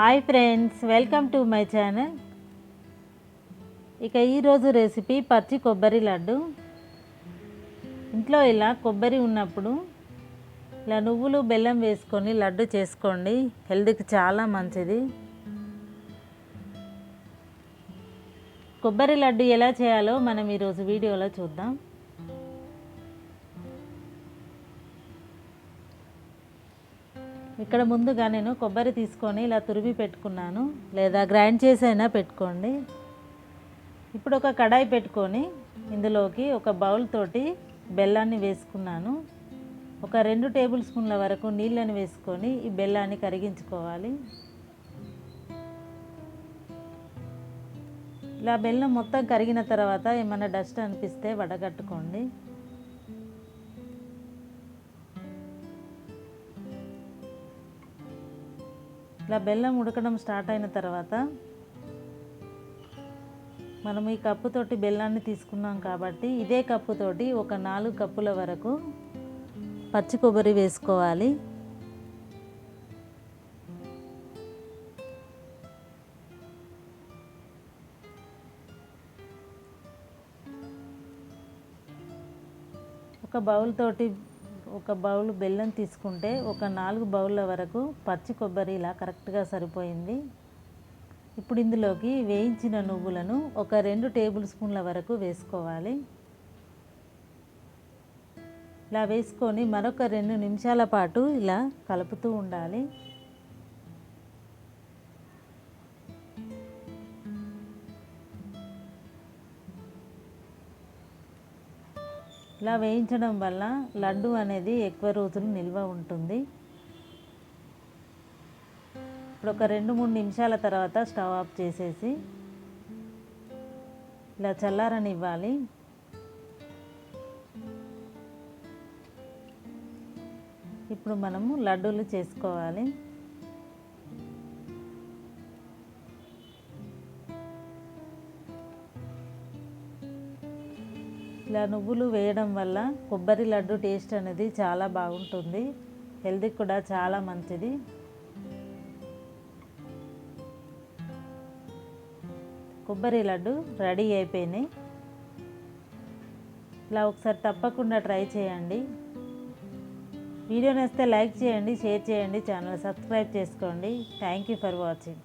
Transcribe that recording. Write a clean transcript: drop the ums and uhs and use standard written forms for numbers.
Hi friends, welcome to my channel. ఇక ఈరోజు recipe పచ్చి కొబ్బరి లడ్డు. ఇంట్లో ఇలా కొబ్బరి ఉన్నప్పుడు ఇలా నువ్వులు బెల్లం వేసుకొని లడ్డు చేసుకోండి, హెల్త్కి చాలా మంచిది. కొబ్బరి లడ్డు ఎలా చేయాలో మనం ఈరోజు వీడియోలో చూద్దాం. ఇక్కడ ముందుగా నేను కొబ్బరి తీసుకొని ఇలా తురిమి పెట్టుకున్నాను, లేదా గ్రైండ్ చేసి అయినా పెట్టుకోండి. ఇప్పుడు ఒక కడాయి పెట్టుకొని ఇందులోకి ఒక బౌల్ తోటి బెల్లాన్ని వేసుకున్నాను. ఒక 2 టేబుల్ స్పూన్ల వరకు నీళ్ళని వేసుకొని ఈ బెల్లాన్ని కరిగించుకోవాలి. ఇలా బెల్లం మొత్తం కరిగిన తర్వాత ఏమైనా డస్ట్ అనిపిస్తే వడగట్టుకోండి. ఇలా బెల్లం ఉడకడం స్టార్ట్ అయిన తర్వాత మనం ఈ కప్పుతోటి బెల్లాన్ని తీసుకున్నాం కాబట్టి ఇదే కప్పుతోటి ఒక 4 కప్పుల వరకు పచ్చి కొబ్బరి వేసుకోవాలి. ఒక బౌల్ బెల్లం తీసుకుంటే ఒక 4 బౌళ్ళ వరకు పచ్చి కొబ్బరి ఇలా కరెక్ట్గా సరిపోయింది. ఇప్పుడు ఇందులోకి వేయించిన నువ్వులను ఒక 2 టేబుల్ స్పూన్ల వరకు వేసుకోవాలి. ఇలా వేసుకొని మరొక 2 నిమిషాల పాటు ఇలా కలుపుతూ ఉండాలి. ఇలా వేయించడం వల్ల లడ్డు అనేది ఎక్కువ రోజులు నిల్వ ఉంటుంది. ఇప్పుడు ఒక 2-3 నిమిషాల తర్వాత స్టవ్ ఆఫ్ చేసేసి ఇలా చల్లారనివ్వాలి. ఇప్పుడు మనము లడ్డూలు చేసుకోవాలి. ఇలా నువ్వులు వేయడం వల్ల కొబ్బరి లడ్డు టేస్ట్ అనేది చాలా బాగుంటుంది, హెల్త్కి కూడా చాలా మంచిది. కొబ్బరి లడ్డు రెడీ అయిపోయినాయి. ఇలా ఒకసారి తప్పకుండా ట్రై చేయండి. వీడియో నచ్చితే లైక్ చేయండి, షేర్ చేయండి, ఛానల్ సబ్స్క్రైబ్ చేసుకోండి. Thank you for watching.